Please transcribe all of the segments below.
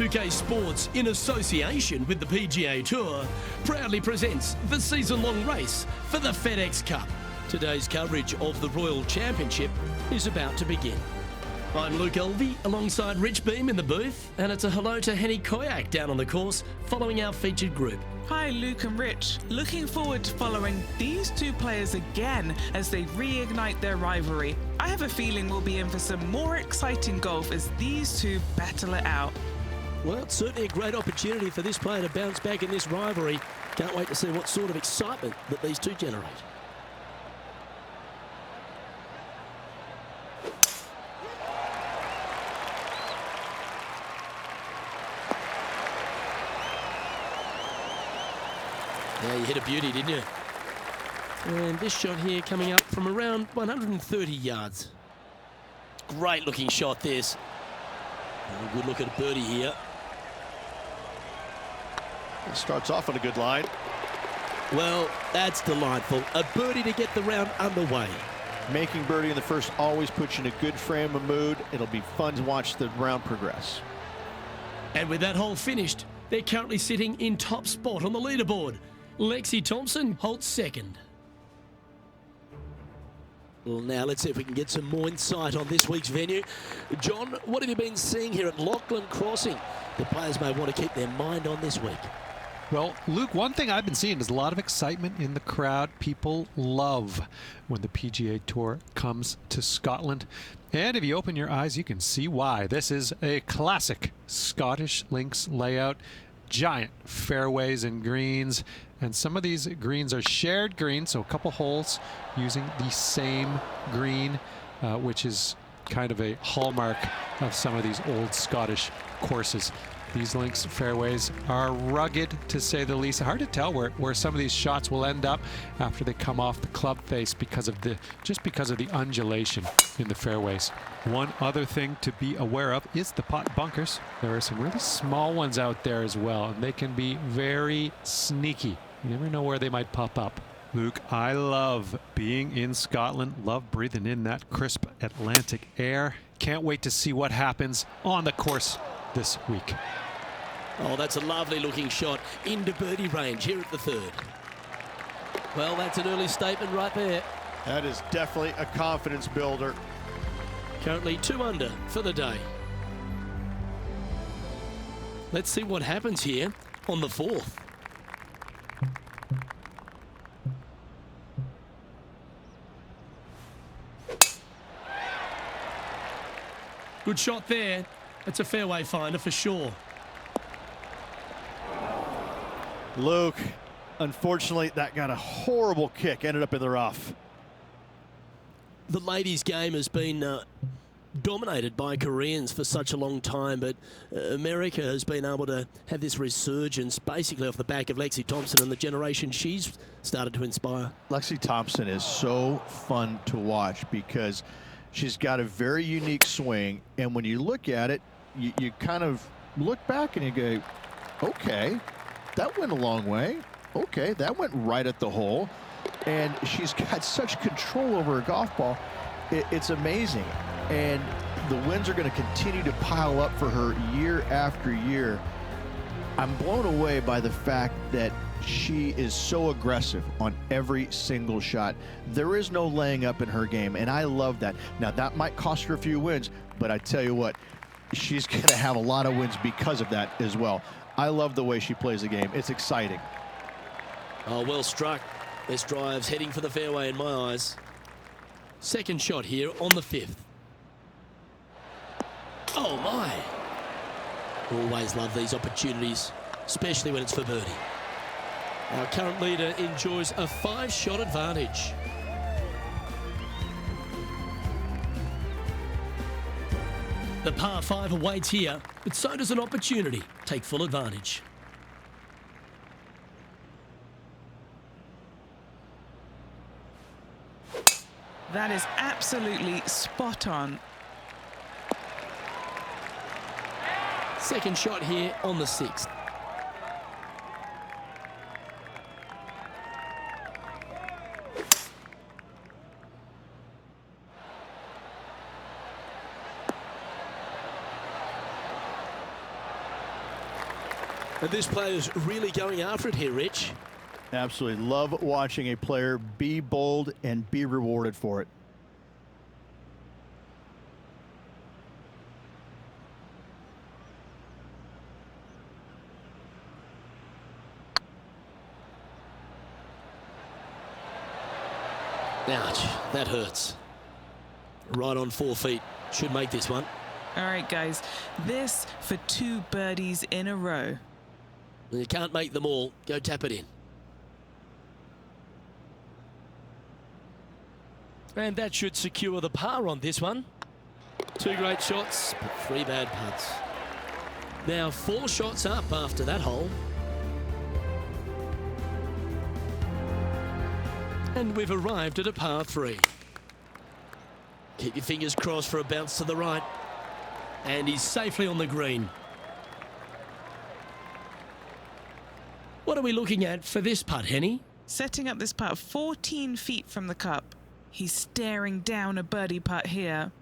2K Sports, in association with the PGA Tour, proudly presents the season-long race for the FedEx Cup. Today's coverage of the Royal Championship is about to begin. I'm Luke Elvey, alongside Rich Beam in the booth, and it's a hello to Henny Koyak down on the course, following our featured group. Hi Luke and Rich, looking forward to following these two players again as they reignite their rivalry. I have a feeling we'll be in for some more exciting golf as these two battle it out. Well, it's certainly a great opportunity for this player to bounce back in this rivalry. Can't wait to see what sort of excitement that these two generate. Yeah, you hit a beauty, didn't you? And this shot here coming up from around 130 yards. Great looking shot, this. Oh, good look at a birdie here. It starts off on a good line. Well, that's delightful. A birdie to get the round underway. Making birdie in the first always puts you in a good frame of mood. It'll be fun to watch the round progress. And with that hole finished, they're currently sitting in top spot on the leaderboard. Lexi Thompson holds second. Well, now let's see if we can get some more insight on this week's venue. John, what have you been seeing here at Lachlan Crossing? The players may want to keep their mind on this week. Well, Luke, one thing I've been seeing is a lot of excitement in the crowd. People love when the PGA Tour comes to Scotland. And if you open your eyes, you can see why. This is a classic Scottish links layout. Giant fairways and greens. And some of these greens are shared greens, so a couple holes using the same green, which is kind of a hallmark of some of these old Scottish courses. These links fairways are rugged, to say the least. Hard to tell where some of these shots will end up after they come off the club face because of the undulation in the fairways. One other thing to be aware of is the pot bunkers. There are some really small ones out there as well, and they can be very sneaky. You never know where they might pop up. Luke, I love being in Scotland, love breathing in that crisp Atlantic air. Can't wait to see what happens on the course this week. Oh, that's a lovely looking shot into birdie range here at the third. Well, that's an early statement right there. That is definitely a confidence builder. Currently 2 under for the day. Let's see what happens here on the fourth. Good shot there. It's a fairway finder for sure. Luke, unfortunately, that got a horrible kick. Ended up in the rough. The ladies' game has been dominated by Koreans for such a long time, but America has been able to have this resurgence basically off the back of Lexi Thompson and the generation she's started to inspire. Lexi Thompson is so fun to watch because she's got a very unique swing, and when you look at it, you kind of look back and you go, okay, that went a long way. Okay, that went right at the hole. And she's got such control over her golf ball. It's amazing. And the wins are going to continue to pile up for her year after year. I'm blown away by the fact that she is so aggressive on every single shot. There is no laying up in her game, and I love that. Now, that might cost her a few wins, but I tell you what, she's going to have a lot of wins because of that as well. I love the way she plays the game. It's exciting. Oh, well struck. This drive's heading for the fairway in my eyes. Second shot here on the fifth. Oh, my. Always love these opportunities, especially when it's for birdie. Our current leader enjoys a 5-shot advantage. The par 5 awaits here, but so does an opportunity. Take full advantage. That is absolutely spot on. Second shot here on the sixth. And this player's really going after it here, Rich. Absolutely. Love watching a player be bold and be rewarded for it. Ouch, that hurts. Right on 4 feet. Should make this one. All right, guys. This for 2 birdies in a row. You can't make them all. Go tap it in. And that should secure the par on this one. 2 great shots, but 3 bad putts. Now 4 shots up after that hole. And we've arrived at a par 3. Keep your fingers crossed for a bounce to the right. And he's safely on the green. What are we looking at for this putt, Henny? Setting up this putt 14 feet from the cup. He's staring down a birdie putt here.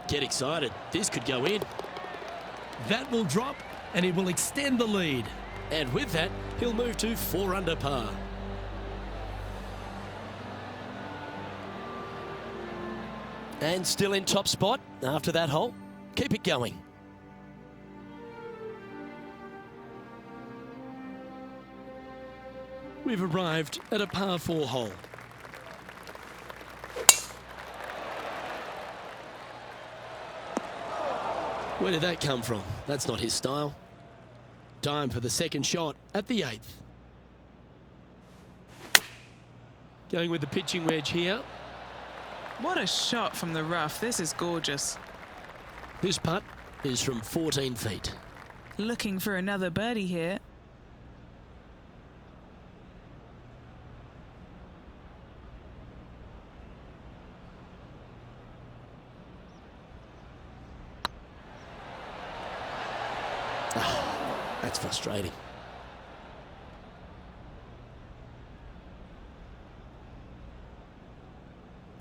Get excited. This could go in. That will drop and it will extend the lead. And with that, he'll move to 4 under par. And still in top spot after that hole. Keep it going. We've arrived at a par 4 hole. Where did that come from? That's not his style. Time for the second shot at the 8th. Going with the pitching wedge here. What a shot from the rough. This is gorgeous. This putt is from 14 feet. Looking for another birdie here. That's frustrating.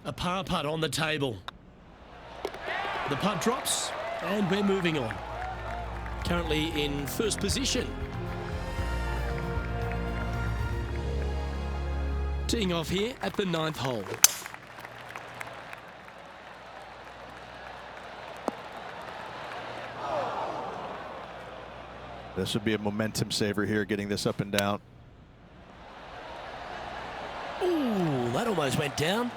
A par putt on the table. The putt drops and we're moving on. Currently in first position. Teeing off here at the 9th hole. This would be a momentum saver here, getting this up and down. Ooh, that almost went down.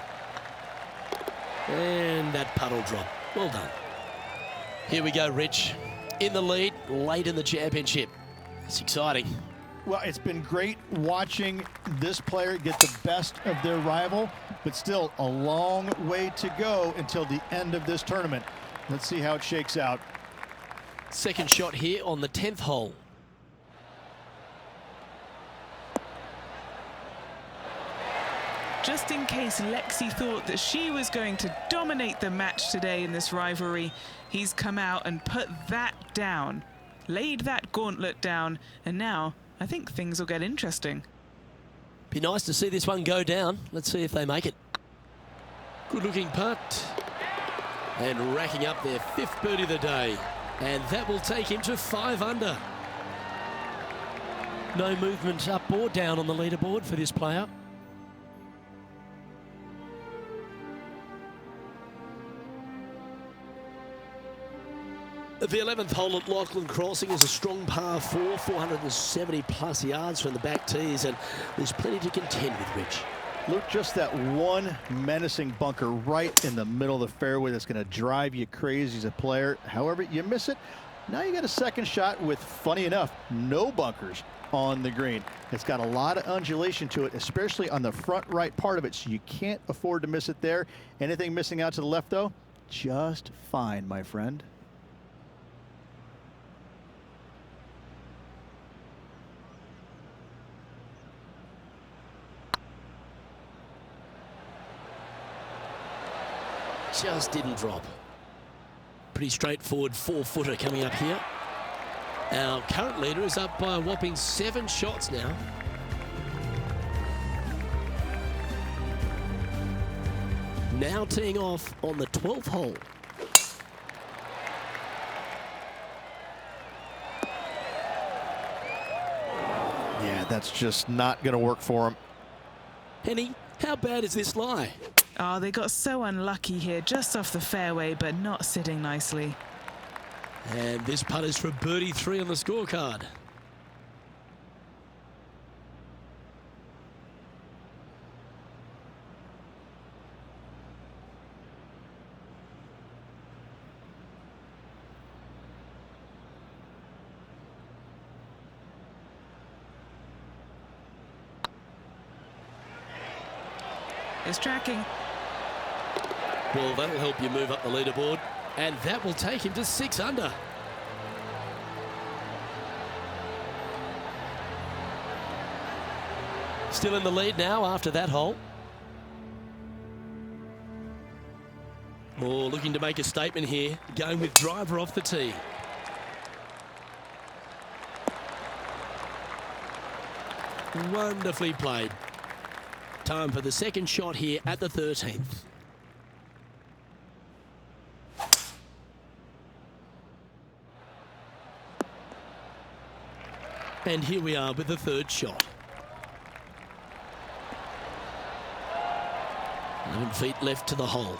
And that putt'll drop. Well done. Here we go, Rich. In the lead, late in the championship. It's exciting. Well, it's been great watching this player get the best of their rival, but still a long way to go until the end of this tournament. Let's see how it shakes out. Second shot here on the 10th hole. Just in case Lexi thought that she was going to dominate the match today in this rivalry, he's come out and put that down, laid that gauntlet down, and now I think things will get interesting. Be nice to see this one go down. Let's see if they make it. Good looking putt. And racking up their 5th birdie of the day. And that will take him to 5 under. No movement up or down on the leaderboard for this player. The 11th hole at Lachlan Crossing is a strong par 4, 470 plus yards from the back tees, and there's plenty to contend with, Rich. Look, just that one menacing bunker right in the middle of the fairway that's going to drive you crazy as a player. However, you miss it. Now you got a second shot with, funny enough, no bunkers on the green. It's got a lot of undulation to it, especially on the front right part of it, so you can't afford to miss it there. Anything missing out to the left, though, just fine, my friend. Just didn't drop. Pretty straightforward 4-footer coming up here. Our current leader is up by a whopping 7 shots now. Now teeing off on the 12th hole. Yeah, that's just not going to work for him. Henny, how bad is this lie? Oh, they got so unlucky here, just off the fairway, but not sitting nicely. And this putt is for birdie 3 on the scorecard. It's tracking. Well, that'll help you move up the leaderboard, and that will take him to 6 under. Still in the lead now after that hole. Oh, looking to make a statement here, going with driver off the tee. Wonderfully played. Time for the second shot here at the 13th. And here we are with the third shot. 11 feet left to the hole.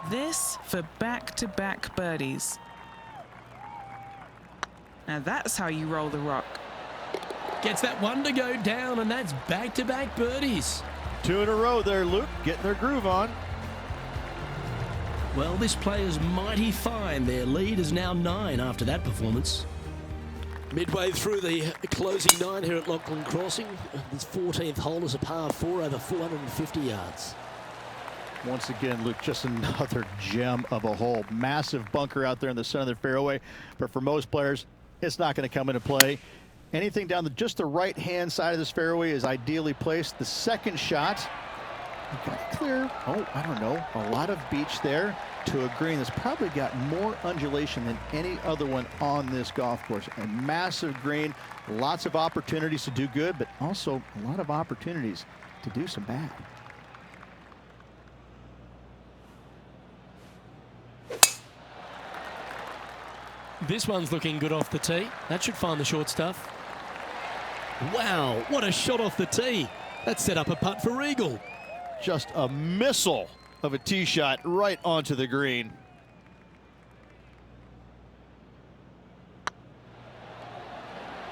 This for back-to-back birdies. Now that's how you roll the rock. Gets that one to go down, and that's back-to-back birdies. 2 in a row there, Luke, getting their groove on. Well, this player's mighty fine. Their lead is now 9 after that performance. Midway through the closing 9 here at Lachlan Crossing. This 14th hole is a par 4 over 450 yards. Once again, Luke, just another gem of a hole. Massive bunker out there in the center of the fairway, but for most players, it's not going to come into play. Anything down just the right-hand side of this fairway is ideally placed. The second shot, you got to clear, I don't know, a lot of beach there to a green that's probably got more undulation than any other one on this golf course. A massive green, lots of opportunities to do good, but also a lot of opportunities to do some bad. This one's looking good off the tee. That should find the short stuff. Wow, what a shot off the tee. That set up a putt for eagle. Just a missile of a tee shot right onto the green.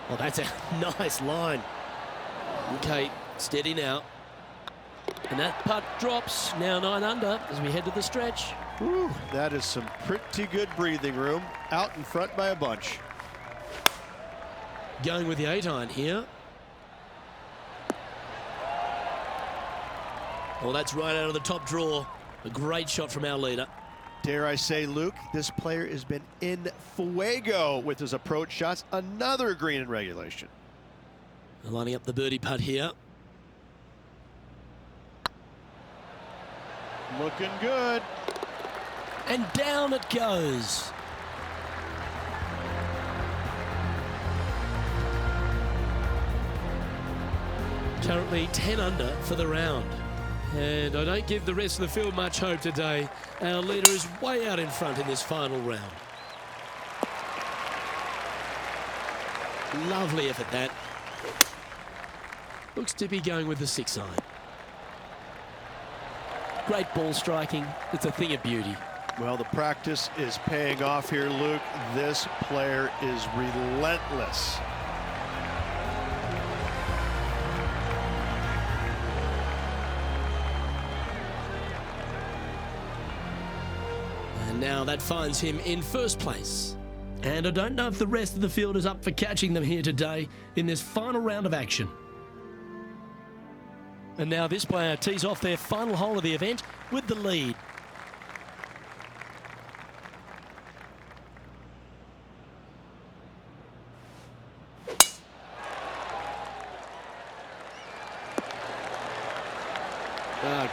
Oh, that's a nice line. Okay, steady now. And that putt drops, now 9 under as we head to the stretch. Whew, that is some pretty good breathing room. Out in front by a bunch. Going with the 8-iron here. Well, that's right out of the top draw. A great shot from our leader. Dare I say, Luke, this player has been in fuego with his approach shots. Another green in regulation. Lining up the birdie putt here. Looking good. And down it goes. Currently 10 under for the round. And I don't give the rest of the field much hope today. Our leader is way out in front in this final round. Lovely effort that. Looks to be going with the 6-iron. Great ball striking. It's a thing of beauty. Well, the practice is paying off here, Luke. This player is relentless. And now that finds him in first place. And I don't know if the rest of the field is up for catching them here today in this final round of action. And now this player tees off their final hole of the event with the lead.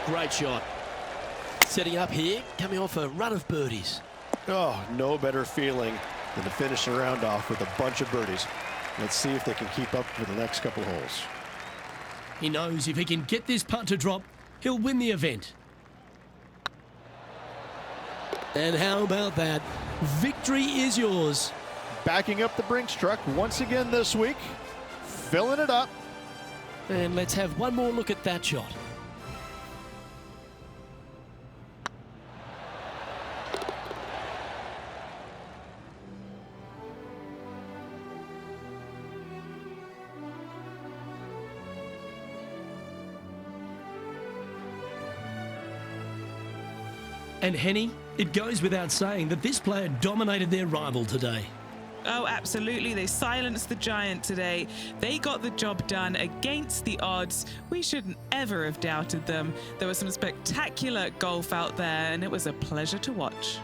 Great shot. Setting up here, coming off a run of birdies. Oh, no better feeling than to finish the round off with a bunch of birdies. Let's see if they can keep up for the next couple holes. He knows if he can get this putt to drop, he'll win the event. And how about that? Victory is yours. Backing up the Brinks truck once again this week, filling it up. And let's have one more look at that shot. And Henny, it goes without saying that this player dominated their rival today. Oh, absolutely. They silenced the giant today. They got the job done against the odds. We shouldn't ever have doubted them. There was some spectacular golf out there, and it was a pleasure to watch.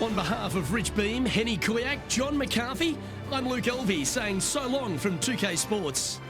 On behalf of Rich Beam, Henny Kuyak, John McCarthy, I'm Luke Elvey saying so long from 2K Sports.